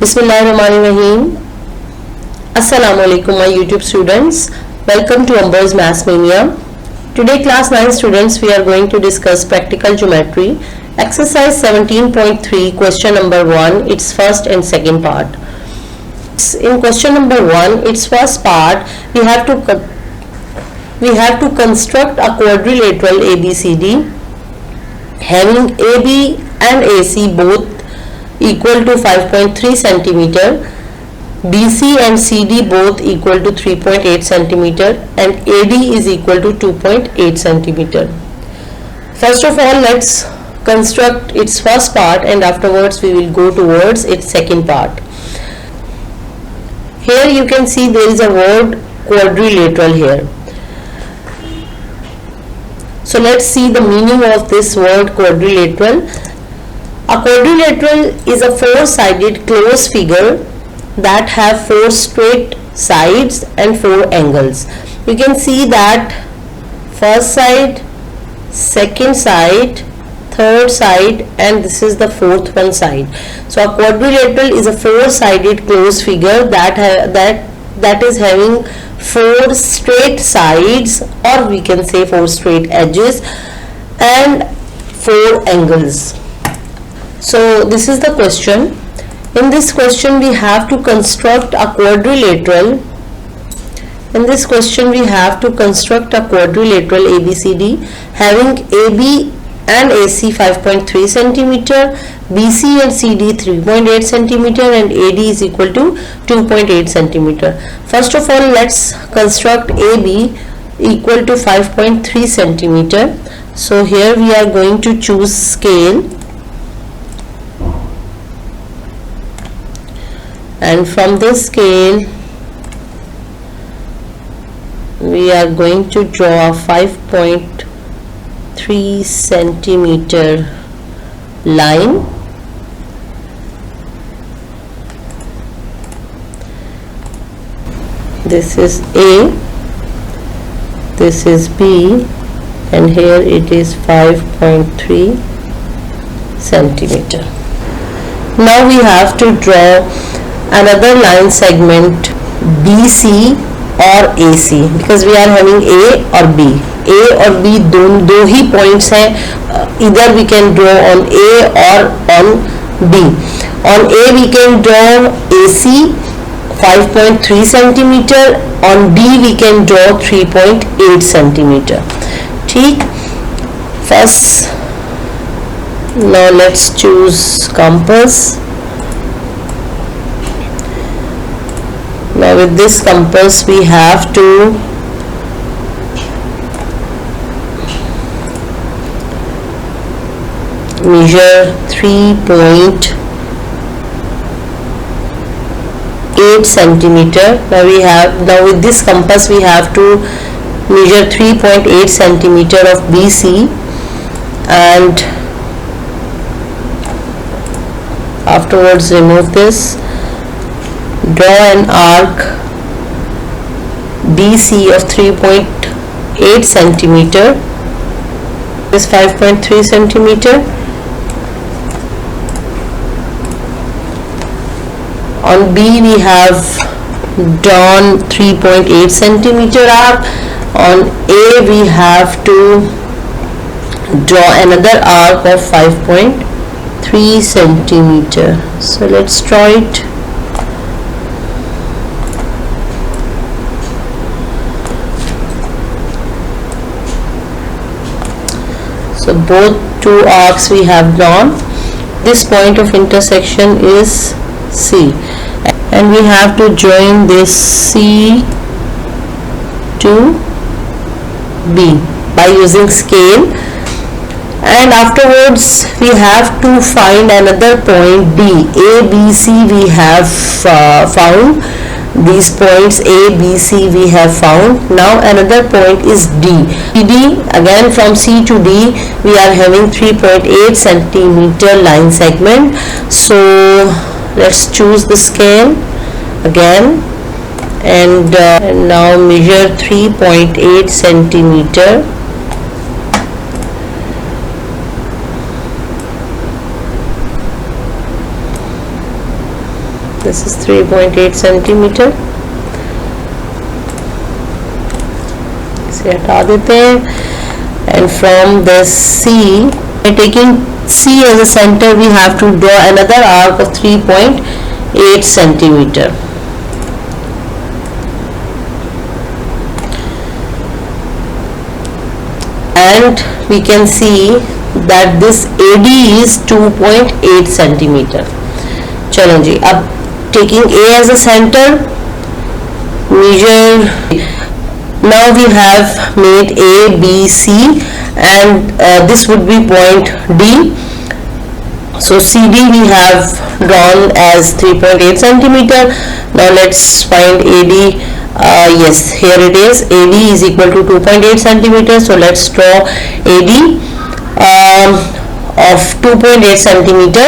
Bismillahirrahmanirrahim. Assalamualaikum my YouTube students. Welcome to Amber's Maths Mania. Today class 9 students we are going to discuss practical geometry. Exercise 17.3 question number 1 its first and second part. In question number 1 its first part we have to construct a quadrilateral ABCD having AB and AC both equal to 5.3 centimeter, BC and CD both equal to 3.8 centimeter, and AD is equal to 2.8 centimeter. First of all, let's construct its first part, and afterwards we will go towards its second part. Here you can see there is a word quadrilateral here. So let's see the meaning of this word quadrilateral. A quadrilateral is a four-sided closed figure that have four straight sides and four angles. You can see that first side, second side, third side, and this is the fourth one side. So a quadrilateral is a four-sided closed figure that is having four straight sides, or we can say four straight edges and four angles. So this is the question. In this question we have to construct a quadrilateral. In this question we have to construct a quadrilateral ABCD having AB and AC 5.3 centimeter, BC and CD 3.8 centimeter, and AD is equal to 2.8 centimeter. First of all, let's construct AB equal to 5.3 centimeter. So here we are going to choose scale, and from this scale we are going to draw a 5.3 centimeter line. This is A, this is B, and here it is 5.3 centimeter. Now we have to draw another line segment BC or AC, because we are having A or B. A और B दो ही points हैं, either we can draw on A or on B. On A we can draw AC 5.3 centimeter, on B we can draw 3.8 centimeter. ठीक. First, now let's choose compass. Now with this compass we have to measure 3.8 centimeter. Now with this compass we have to measure 3.8 centimeter of BC, and afterwards remove this. Draw an arc BC of 3.8 centimeter. This 5.3 centimeter. On B we have drawn 3.8 centimeter arc. On A we have to draw another arc of 5.3 centimeter. So let's draw it. So both two arcs we have drawn. This point of intersection is C, and we have to join this C to B by using scale, and afterwards we have to find another point D. A, B, C we have found. These points A, B, C we have found. Now another point is D. D, again from C to D we are having 3.8 centimeter line segment. So let's choose the scale again, and now measure 3.8 centimeter. this is 3.8 centimeter. इसे हटा देते हैं. And from this C, taking C as a center, we have to draw another arc of 3.8 centimeter. And we can see that this AD is 2.8 centimeter. चलो जी, अब taking A as a center, measure. Now we have made A, B, C, and this would be point D. So CD we have drawn as 3.8 centimeter. Now let's find AD. Yes, here it is. AD is equal to 2.8 centimeter. So let's draw AD of 2.8 centimeter.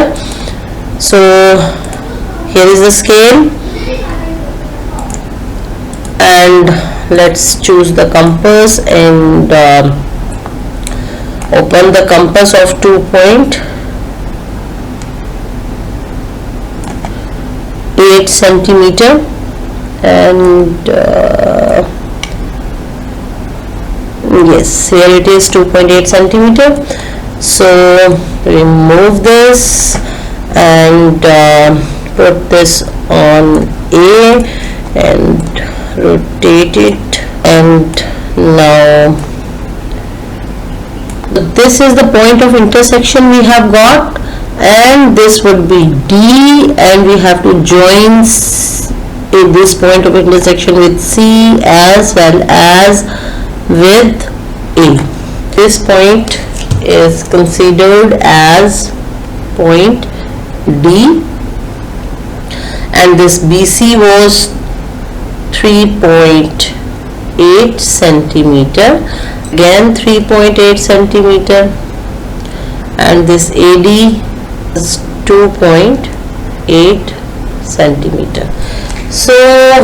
So here is the scale, and let's choose the compass and open the compass of 2.8 centimeter, and yes, here it is 2.8 centimeter. So remove this and put this on A and rotate it, and now this is the point of intersection we have got, and this would be D, and we have to join this point of intersection with C as well as with A. This point is considered as point D, and this BC was 3.8 centimeter, again 3.8 centimeter, and this AD is 2.8 centimeter. So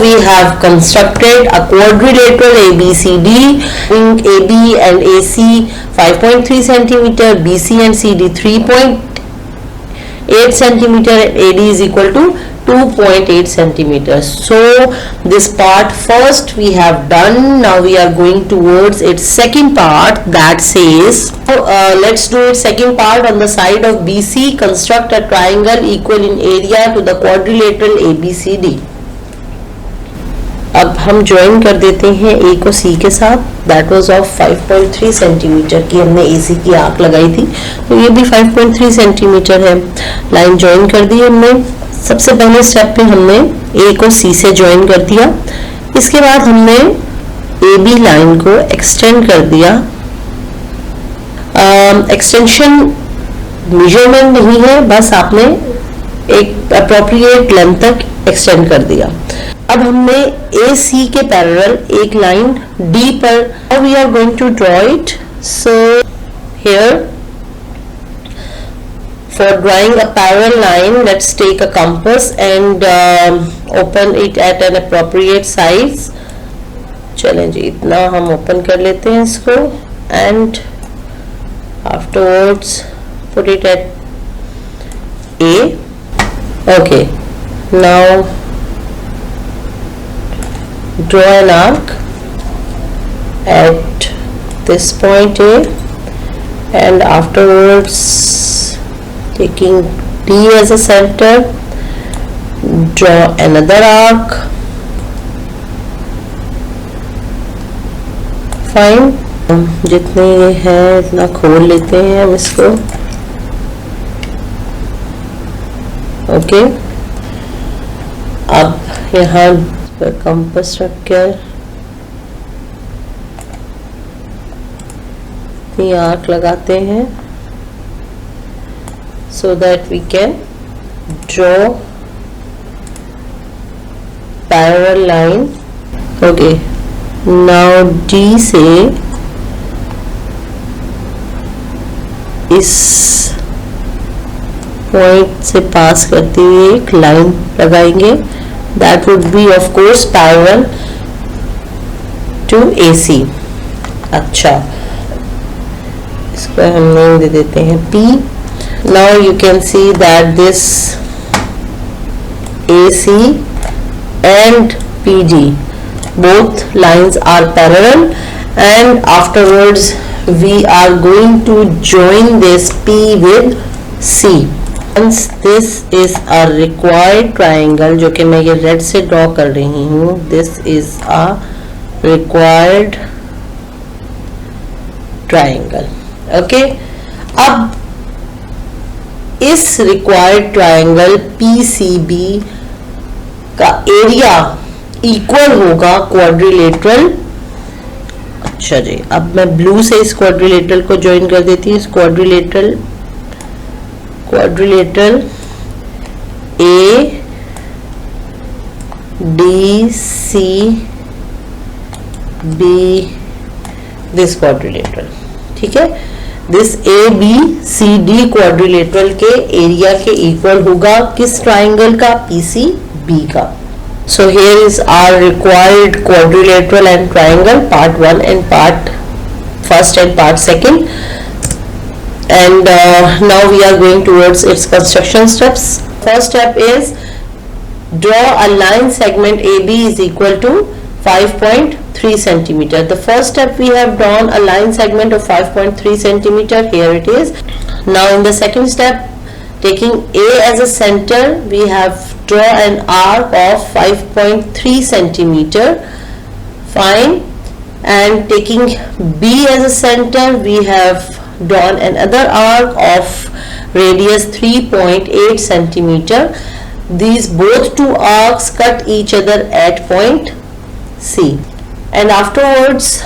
we have constructed a quadrilateral ABCD, AB and AC 5.3 centimeter, BC and CD 3.8 centimeter, and AD is equal to 2.8 centimeters. So this part first we have done. Now we are going towards its second part, that says let's do its second part. On the side of BC, construct a triangle equal in area to the quadrilateral ABCD. अब हम join कर देते हैं A को C के साथ. That was of 5.3 centimetre की हमने AC की आर्क लगाई थी, तो ये भी 5.3 सेंटीमीटर है. लाइन ज्वाइन कर दी हमने. सबसे पहले स्टेप पे हमने A को C से ज्वाइन कर दिया. इसके बाद हमने AB लाइन को एक्सटेंड कर दिया. एक्सटेंशन मेजरमेंट नहीं है, बस आपने एक अप्रोप्रिएट लेंथ तक एक्सटेंड कर दिया. अब हमने AC के पैरेलल एक लाइन D पर, we are going to draw it. So here for drawing a parallel line, let's take a compass and open it at an appropriate size. चलें जी, इतना हम ओपन कर लेते हैं इसको, and afterwards put it at A. Okay, now draw an arc at this point A, and afterwards taking D as a center, draw another arc. Fine. जितने ये है इतना खोल लेते हैं हम इसको. ओके, अब यहाँ पर कंपास रख कर ये आर्क लगाते हैं, so that we can draw parallel line. Okay, now D से इस पॉइंट से पास करते हुए एक लाइन लगाएंगे. that would be of course parallel to AC. अच्छा, इसको हम नाम दे देते हैं P. Now you can see that this AC and PD. Both lines are parallel, and afterwards we are going to join this P with C. Once this is a required triangle, जो कि मैं ये red से draw कर रही हूँ, this is a required triangle. Okay, अब इस रिक्वायर्ड ट्राइंगल PCB का एरिया इक्वल होगा क्वाड्रिलेटरल. अच्छा जी, अब मैं ब्लू से इस क्वाड्रिलेटरल को ज्वाइन कर देती हूँ. इस quadrilateral A D C B, this quadrilateral. ठीक है, दिस ABCD क्वाड्रिलेटरल के एरिया के इक्वल होगा किस ट्राइंगल का? PCB का. So here is our required quadrilateral and triangle, part 1 and part 1st and part 2nd, and now we are going towards its construction steps. First step is draw a line segment AB is equal to 5.3 centimeter. The first step we have drawn a line segment of 5.3 centimeter. Here it is. Now in the second step, taking A as a center, we have draw an arc of 5.3 centimeter. Fine. And taking B as a center, we have drawn another arc of radius 3.8 centimeter. These both two arcs cut each other at point C. And afterwards,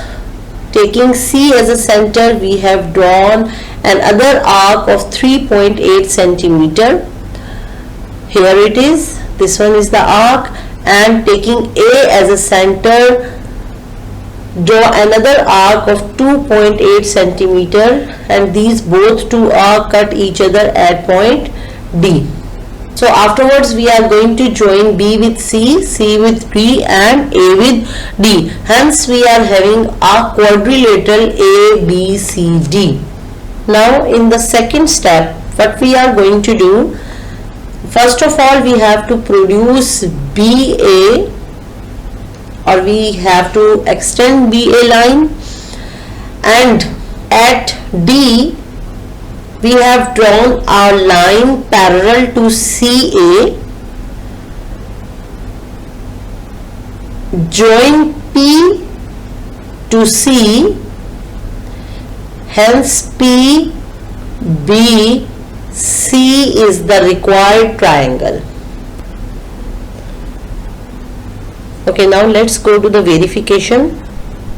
taking C as a center, we have drawn another arc of 3.8 centimeter. Here it is. This one is the arc, and taking A as a center, draw another arc of 2.8 centimeter, and these both two arcs cut each other at point D. So afterwards we are going to join B with C, C with B, and A with D. Hence we are having a quadrilateral ABCD. Now in the second step, what we are going to do, first of all we have to produce BA, or we have to extend BA line, and at D we have drawn our line parallel to CA. Join P to C, hence P B C is the required triangle. Okay, now let's go to the verification.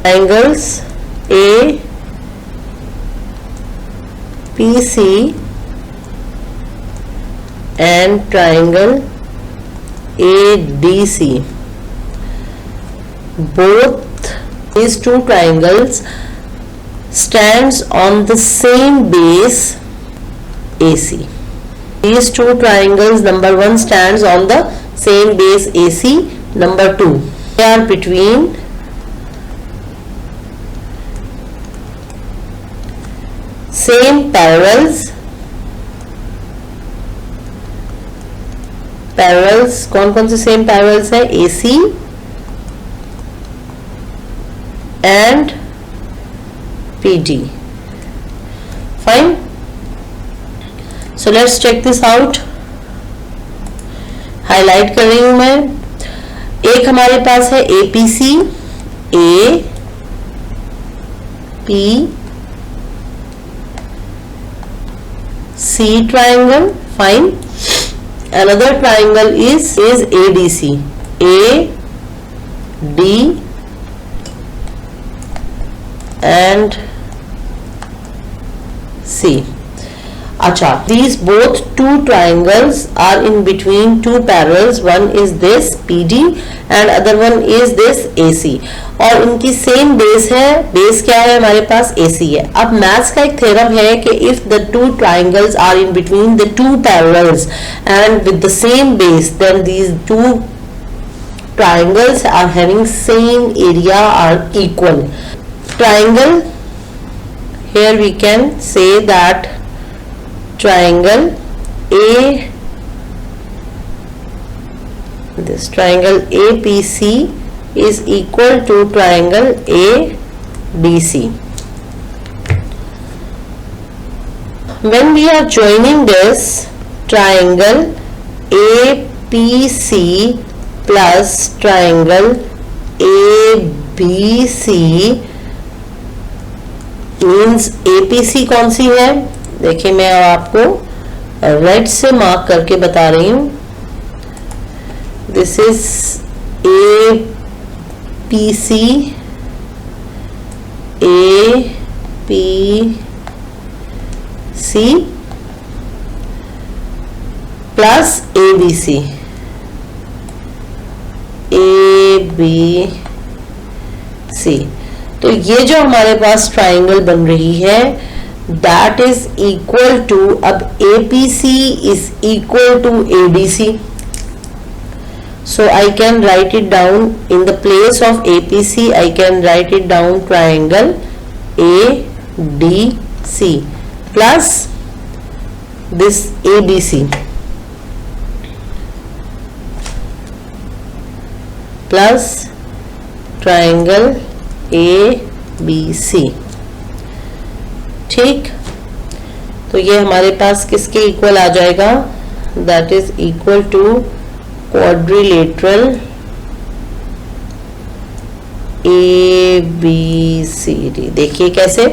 Angles A PC and triangle ADC. Both these two triangles stands on the same base AC. These two triangles, number 1 stands on the same base AC, number 2 they are between same parallels. कौन कौन से same parallels है? AC and PD. Fine. So let's check this out. Highlight कर रही हूं मैं. एक हमारे पास है APC, A P C triangle. Fine. Another triangle is ADC, A D and C. Acha, these both two triangles are in between two parallels. One is this PD and other one is this AC. और इनकी same base है. Base क्या है हमारे पास? AC है. अब maths का एक थ्योरम है कि if the two triangles are in between the two parallels and with the same base, then these two triangles are having same area, are equal. Triangle, here we can say that triangle this triangle APC is equal to triangle ADC. When we are joining this triangle APC plus triangle ABC means APC कौन सी है? देखिए मैं आपको red से mark करके बता रही हूं. This is APC, APC plus ABC, ABC. तो ये जो हमारे पास ट्राइंगल बन रही है that is equal to, अब APC is equal to ADC, so I can write it down in the place of APC. I can write it down triangle ADC plus this ABC plus triangle ABC. ठीक, तो ये हमारे पास किसके equal आ जाएगा? That is equal to quadrilateral ABCD. देखिए कैसे,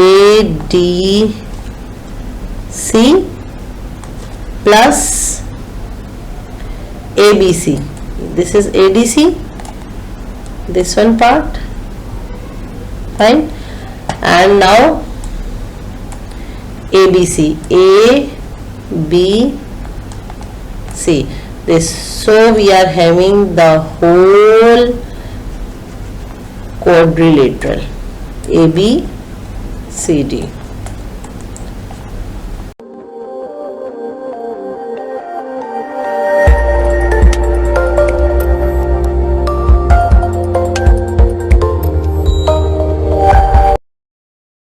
ADC plus ABC. This is ADC, this one part, fine. And now ABC, ABC, this. So we are having the whole quadrilateral ABCD.